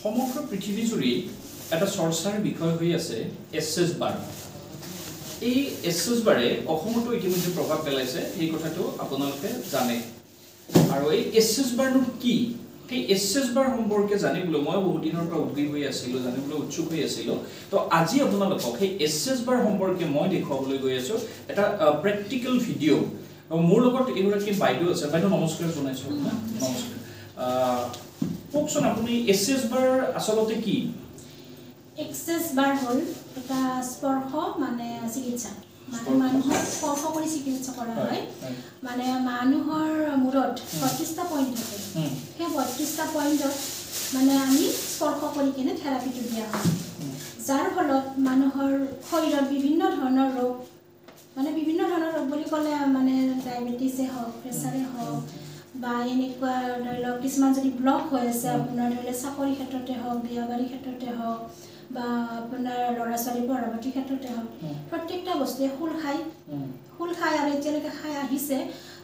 সমগ্ৰ পৃথিৱী জুৰি এটা চৰ্চাৰ বিষয় হৈ আছে এছএছ বাৰ। এই এছএছ বাৰে অসমতো ইতিমধ্যে প্ৰভাৱ পেলাইছে, এই কথাটো আপোনালোকে জানে। আৰু এই এছএছ বাৰনো কি, সেই এছএছ বাৰ সম্পৰ্কে জানিবলৈ মই বহুত দিনৰ পৰা উদ্গ্ৰীৱ হৈ আছিলোঁ, জানিবলৈ উৎসুক হৈ আছিলোঁ। তো আজি আপোনালোকক সেই এছএছ বাৰ সম্পৰ্কে মই দেখুৱাবলৈ গৈ আছোঁ এটা প্ৰেক্টিকেল ভিডিঅ'। মোৰ লগত এগৰাকী বাইদেউ আছে। বাইদেউ নমস্কাৰ জনাইছোঁ। নমস্কাৰ। কওকচোন আপুনি এছএছ বাৰ আচলতে কি? এক্সেছ বাৰ হ'ল এটা স্পৰ্শ মানে চিকিৎসা, মানে মানুহক স্পৰ্শ কৰি চিকিৎসা কৰা হয়। মানে মানুহৰ মূৰত ৩২টা পইণ্ট থাকে, সেই ৩২টা পইণ্টত মানে আমি স্পৰ্শ কৰি কিনে থেৰাপিটো দিয়া হয়, যাৰ ফলত মানুহৰ শৰীৰত বিভিন্ন ধৰণৰ ৰোগ, মানে বিভিন্ন ধৰণৰ ৰোগ বুলি ক'লে মানে ডায়েবেটিছে হওক, প্ৰেছাৰে হওক, বা এনেকুৱা ধৰি লওক কিছুমান যদি ব্লক হৈ আছে আপোনাৰ ধৰি লওক চাকৰি ক্ষেত্ৰতে হওক, বিয়া বাৰীৰ ক্ষেত্ৰতে হওক, বা আপোনাৰ ল'ৰা ছোৱালী পঢ়া পাতিৰ ক্ষেত্ৰতে হওক, প্ৰত্যেকটা বস্তুৱে খোল খায় আৰু এতিয়ালৈকে খাই আহিছে।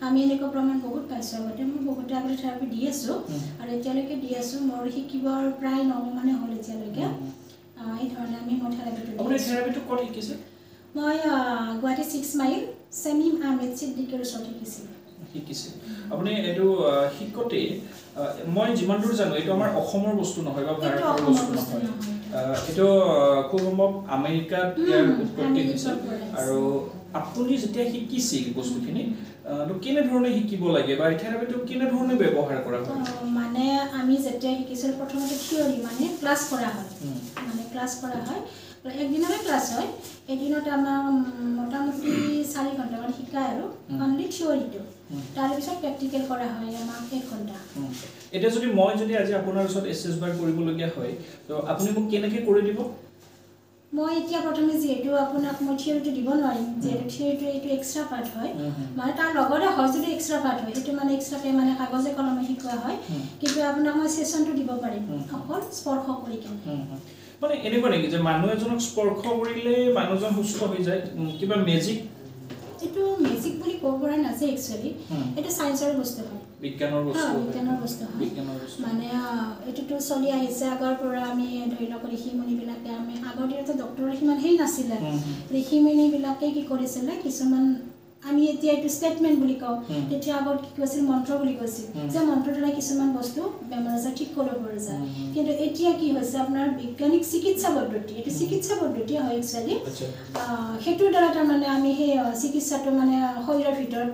আমি এনেকুৱা প্ৰমাণ বহুত পাইছোঁ। আগতে মই বহুতে আগতে থেৰাপি দি আছোঁ আৰু এতিয়ালৈকে দি আছোঁ। মোৰ শিকিবৰ প্ৰায় 9 মানে হ'ল এতিয়ালৈকে। এই ধৰণে আমি মই থেৰাপিটো ক'ত শিকিছে? মই গুৱাহাটী 6 মাইল ছেমি আহমেদ ছিদ্দিকীৰ ওচৰত শিকিছে। আপুনি এইটো শিকতে মই যিমান দূৰ জানো এইটো আমাৰ অসমৰ বস্তু নহয় বা ভাৰতৰ বস্তু নহয়। এইটো খুব সম্ভৱ আমেৰিকাত ইয়াৰ উৎপত্তি হৈছে। আৰু আপুনি যেতিয়া শিকিছিল বস্তুখিনি কেনেধৰণে শিকিব লাগে বা এই থেৰাপিটো কেনেধৰণে ব্যৱহাৰ কৰা হয়? মানে আমি যেতিয়া শিকিছিলোঁ প্ৰথমতে থিয়ৰী মানে ক্লাছ কৰা হয়, একদিনৰে ক্লাছ হয়। এদিনত আমাৰ মোটামুটি 4 ঘণ্টামান শিকায় আৰু অনলি থিয়ৰীটো, তাৰপিছত প্ৰেক্টিকেল কৰা হয় আমাক 1 ঘণ্টা। এতিয়া মই যদি আজি আপোনাৰ ওচৰত এছএছ বাৰ কৰিবলগীয়া হয়, তো আপুনি মোক কেনেকৈ কৰি দিব? মই এতিয়া প্ৰথমে যিহেতু আপোনাক মই থিয়ৰীটো দিব নোৱাৰিম, যিহেতু থিয়ৰীটো এইটো এক্সট্ৰা পাৰ্ট হয়, মানে তাৰ লগতে হয় যদি এক্সট্ৰা পাৰ্ট হয়, সেইটো মানে এক্সট্ৰাকৈ মানে কাগজে কলমে শিকোৱা হয়। কিন্তু আপোনাক মই ছেশ্যনটো দিব পাৰিম অকল স্পৰ্শ কৰি কিনে। মানে এনেকুৱা নেকি যে মানুহ এজনক স্পৰ্শ কৰিলে মানুহজন সুস্থ হৈ যায়? কিবা মেজিক? এইটো মেজিক বুলি ক'ব পৰা নাযায় একচুৱেলি, এইটো চায়েন্সৰ বস্তু হয়, বিজ্ঞানৰ বস্তু হয়। মানে এইটোতো চলি আহিছে আগৰ পৰা। আমি ধৰি লওক ঋষিমুনিবিলাকে, আমি আগৰ দিনতো ডক্টৰৰ সিমান হেৰি নাছিলে, ঋষিমুনিবিলাকে কি কৰিছিলে কিছুমান, আমি এতিয়া এইটো ষ্টেটমেণ্ট বুলি কওঁ, তেতিয়া আগত কি কৈছিল মন্ত্ৰ বুলি কৈছিল, যে মন্ত্ৰৰ দ্বাৰা কিছুমান বস্তু বেমাৰ আজাৰ ঠিক কৰিব পৰা যায়। কিন্তু এতিয়া কি হৈছে আপোনাৰ বৈজ্ঞানিক চিকিৎসা পদ্ধতি, এইটো চিকিৎসা পদ্ধতি হয় একচুৱেলি। সেইটোৰ দ্বাৰা তাৰমানে আমি সেই চিকিৎসাটো মানে শৰীৰৰ ভিতৰত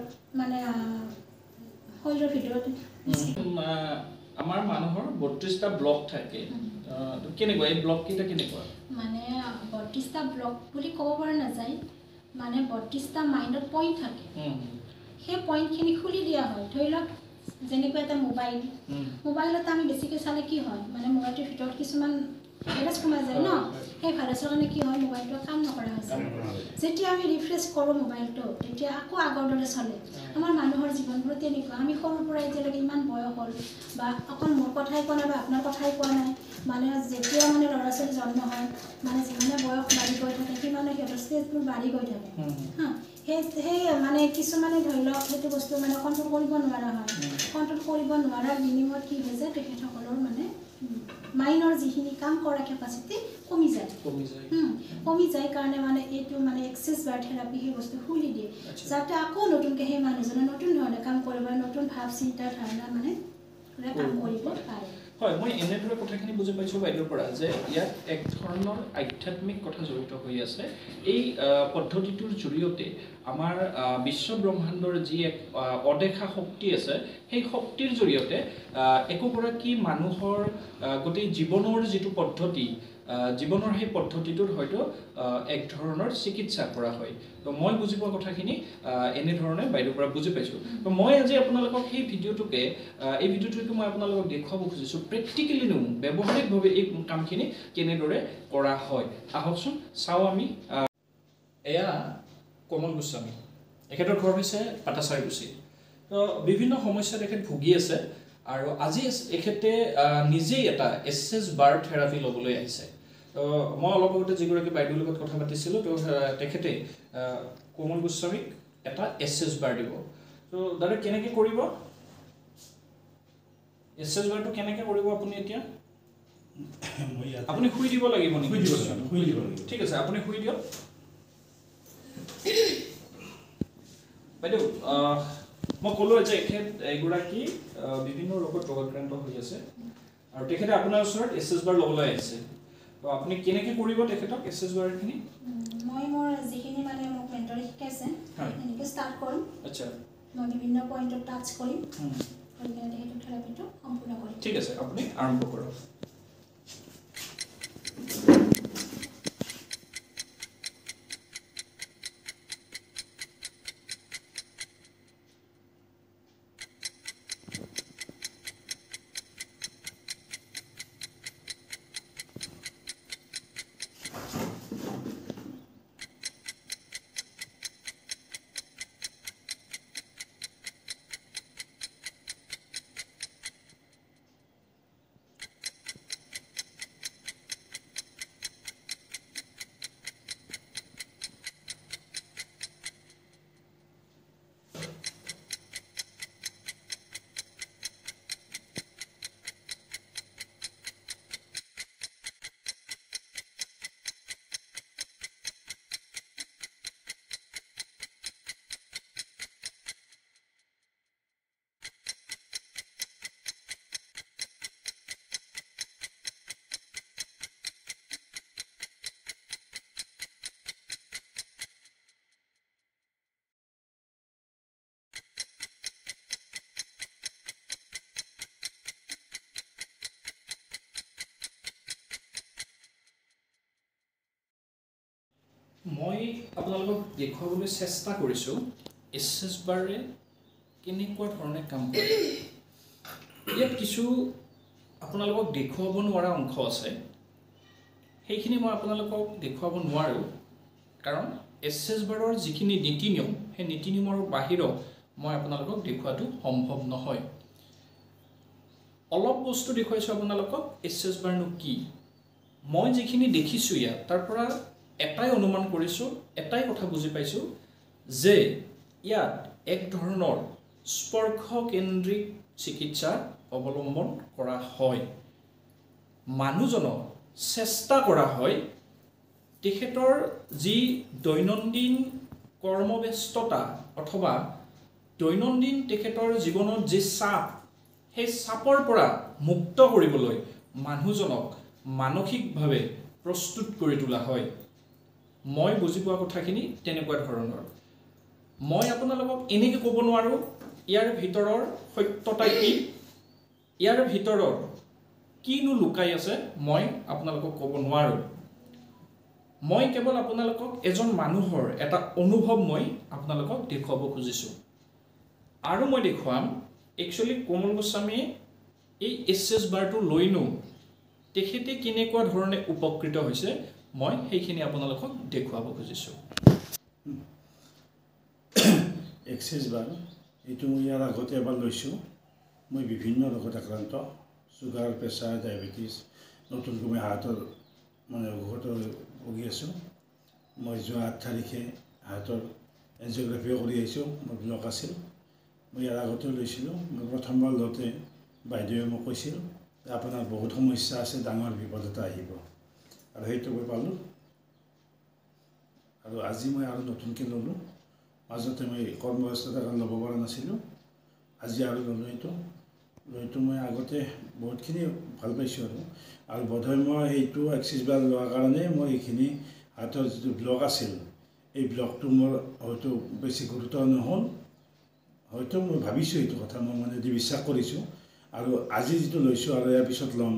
আমাৰ মানুহৰ 32টা ব্লক থাকে। কেনেকুৱা এই ব্লক কেইটা কেনেকুৱা? মানে 32টা ব্লক বুলি ক'ব পৰা নাযায়, মানে 32টা মাইণ্ডত পইণ্ট থাকে। সেই পইণ্টখিনি খুলি দিয়া হয়। ধৰি লওক যেনেকুৱা এটা মোবাইলত আমি বেছিকৈ চালে কি হয়, মানে মোবাইলটোৰ ভিতৰত কিছুমান ভাইৰাছ সোমাই যায় ন, সেই ভাইৰাছৰ কাৰণে কি হয় মোবাইলটো কাম নকৰা হৈছে। যেতিয়া আমি ৰিফ্ৰেছ কৰোঁ মোবাইলটো, তেতিয়া আকৌ আগৰ দৰে চলে। আমাৰ মানুহৰ জীৱনবোৰ তেনেকুৱা। আমি সৰুৰ পৰা এতিয়ালৈকে ইমান বয়স হ'ল, বা অকল মোৰ কথাই কোৱা নাই বা আপোনাৰ কথাই কোৱা নাই, মানে যেতিয়া মানে ল'ৰা ছোৱালী জন্ম হয়, মানে যিমানে বয়স বাঢ়ি গৈ থাকে সিমানে সিহঁতৰ ষ্টেজবোৰ বাঢ়ি গৈ থাকে। সেই মানে কিছুমানে ধৰি লওক সেইটো বস্তু মানে কণ্ট্ৰল কৰিব নোৱাৰা হয়। কণ্ট্ৰল কৰিব নোৱাৰাৰ বিনিময়ত কি হৈ যায়, তেখেতসকলৰ মানে মাইণ্ডৰ যিখিনি কাম কৰা কেপাচিটি কমি যায় কাৰণে মানে এইটো মানে এক্সেছ বাৰ থেৰাপি সেই বস্তু খুলি দিয়ে, যাতে আকৌ নতুনকৈ সেই মানুহজনে নতুন ধৰণে কাম কৰিব, নতুন ভাৱ চিন্তা ধাৰণা মানে কাম কৰিব পাৰে। হয়, মই এনেদৰে কথাখিনি বুজি পাইছোঁ বাইদেউৰ পৰা যে ইয়াত এক ধৰণৰ আধ্যাত্মিক কথা জড়িত হৈ আছে। এই পদ্ধতিটোৰ জৰিয়তে আমাৰ বিশ্ব ব্ৰহ্মাণ্ডৰ যি এক অদেখা শক্তি আছে, সেই শক্তিৰ জৰিয়তে একোগৰাকী মানুহৰ গোটেই জীৱনৰ যিটো পদ্ধতি, জীৱনৰ সেই পদ্ধতিটোত হয়তো এক ধৰণৰ চিকিৎসা কৰা হয়। তো মই বুজি পোৱা কথাখিনি এনেধৰণে বাইদেউৰ পৰা বুজি পাইছোঁ। তো মই আজি আপোনালোকক এই ভিডিঅ'টোকে মই আপোনালোকক দেখুৱাব খুজিছোঁ প্ৰেক্টিকেলি ব্যৱহাৰিকভাৱে এই কামখিনি কেনেদৰে কৰা হয়। আহকচোন চাওঁ আমি। এয়া কমল গোস্বামী, এখেতৰ ঘৰ হৈছে পাটাচাৰীকুছি। তো বিভিন্ন সমস্যা তেখেত ভুগি আছে আৰু আজি এখেতে নিজেই এটা এছএছ বাৰ থেৰাপি ল'বলৈ আহিছে। তো মই অলপ আগতে যিগৰাকী বাইদেউৰ লগত কথা পাতিছিলোঁ, তো তেখেতে কমল গোস্বামীক এটা এছএছ বাৰ দিব। তো দাদা কেনেকৈ কৰিব এছএছ বাৰটো, কেনেকৈ কৰিব আপুনি? এতিয়া আপুনি শুই দিব লাগিব নেকি? শুই দিব লাগিব। ঠিক আছে, আপুনি শুই দিয়ক। বাইদেউ, মই ক'লো যে এগৰাকী বিভিন্ন ৰোগত ৰোগাক্ৰান্ত হৈ আছে আৰু তেখেতে আপোনাৰ ওচৰত এছ বাৰ ল'বলৈ আহিছে। তো আপুনি কেনেকৈ কৰিব তেখেতক এছ বাৰখিনি? মই মোৰ যিখিনি মানে মোক মেণ্টৰে শিকাইছে এনেকৈ ষ্টাৰ্ট কৰিম। আচ্ছা, মই বিভিন্ন পইণ্টত টাচ কৰিম, কৰি কিনে তেখেতৰ থেৰাপিটো সম্পূৰ্ণ কৰিম। ঠিক আছে, আপুনি আৰম্ভ কৰক। মই আপোনালোকক দেখুৱাবলৈ চেষ্টা কৰিছোঁ এছ বাৰে কেনেকুৱা ধৰণে কাম কৰে। ইয়াত কিছু আপোনালোকক দেখুৱাব নোৱাৰা অংশ আছে, সেইখিনি মই আপোনালোকক দেখুৱাব নোৱাৰোঁ, কাৰণ এছ বাৰৰ যিখিনি নীতি নিয়ম সেই নীতি নিয়মৰ বাহিৰত মই আপোনালোকক দেখুৱাটো সম্ভৱ নহয়। অলপ বস্তু দেখুৱাইছোঁ আপোনালোকক এছ বাৰনো কি। মই যিখিনি দেখিছোঁ ইয়াত তাৰ পৰা এটাই অনুমান কৰিছোঁ, এটাই কথা বুজি পাইছোঁ যে ইয়াত এক ধৰণৰ স্পৰ্শ কেন্দ্ৰিক চিকিৎসা অৱলম্বন কৰা হয়। মানুহজনক চেষ্টা কৰা হয় তেখেতৰ যি দৈনন্দিন কৰ্মব্যস্ততা অথবা দৈনন্দিন তেখেতৰ জীৱনত যি চাপ, সেই চাপৰ পৰা মুক্ত কৰিবলৈ মানুহজনক মানসিকভাৱে প্ৰস্তুত কৰি তোলা হয়। মই বুজি পোৱা কথাখিনি তেনেকুৱা ধৰণৰ। মই আপোনালোকক এনেকৈ ক'ব নোৱাৰোঁ ইয়াৰ ভিতৰৰ সত্যতা কি, ইয়াৰ ভিতৰৰ কিনো লুকাই আছে মই আপোনালোকক ক'ব নোৱাৰোঁ। মই কেৱল আপোনালোকক এজন মানুহৰ এটা অনুভৱ মই আপোনালোকক দেখুৱাব খুজিছোঁ। আৰু মই দেখুৱাম একচুৱেলি কোমল গোস্বামীয়ে এই এছ বাৰটো লৈনো তেখেতে কেনেকুৱা ধৰণে উপকৃত হৈছে মই সেইখিনি আপোনালোকক দেখুৱাব খুজিছোঁ। এক্সেছ বাৰ এইটো মই ইয়াৰ আগতে এবাৰ লৈছোঁ। মই বিভিন্ন ৰোগত আক্ৰান্ত, চুগাৰ, প্ৰেছাৰ, ডায়েবেটিছ, নতুনকৈ মই হাৰ্টৰ ঔষধ ভুগি আছোঁ। মই যোৱা 8 তাৰিখে হাৰ্টৰ এনজিঅ'গ্ৰাফিও কৰি আহিছোঁ, মোৰ ব্লক আছিল। মই ইয়াৰ আগতেও লৈছিলোঁ। মই প্ৰথমবাৰ লওঁতে বাইদেৱে মোক কৈছিল যে আপোনাৰ বহুত সমস্যা আছে, ডাঙৰ বিপদ এটা আহিব, আৰু সেইটো মই পালোঁ। আৰু আজি মই আৰু নতুনকৈ ল'লোঁ। মাজতে মই কৰ্মব্যস্ততাৰ কাৰণে ল'ব পৰা নাছিলোঁ, আজি আৰু ল'লোঁ। এইটো মই আগতে বহুতখিনি ভাল পাইছোঁ আৰু বোধহয় মই সেইটো এক্সিছ বাৰ লোৱাৰ কাৰণে মই এইখিনি হাৰ্টৰ যিটো ব্লক আছিল, এই ব্লকটো মোৰ হয়তো বেছি গুৰুত্ব নহ'ল। হয়তো মই ভাবিছোঁ এইটো কথা, মই মানে বিশ্বাস কৰিছোঁ। আৰু আজি যিটো লৈছোঁ আৰু ইয়াৰ পিছত ল'ম,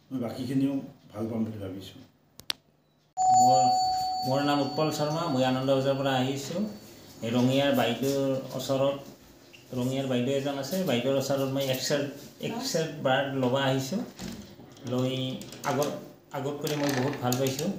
মই বাকীখিনিও ভাল পাম বুলি ভাবিছোঁ। মোৰ নাম উৎপল শৰ্মা, মই আনন্দ বজাৰৰ পৰা আহিছোঁ। এই ৰঙিয়াৰ বাইদেউৰ ওচৰত, ৰঙিয়াৰ বাইদেউ এজন আছে, বাইদেউৰ ওচৰত মই এক্সেল বাৰ ল'ব আহিছোঁ। লৈ আগত কৰি মই বহুত ভাল পাইছোঁ।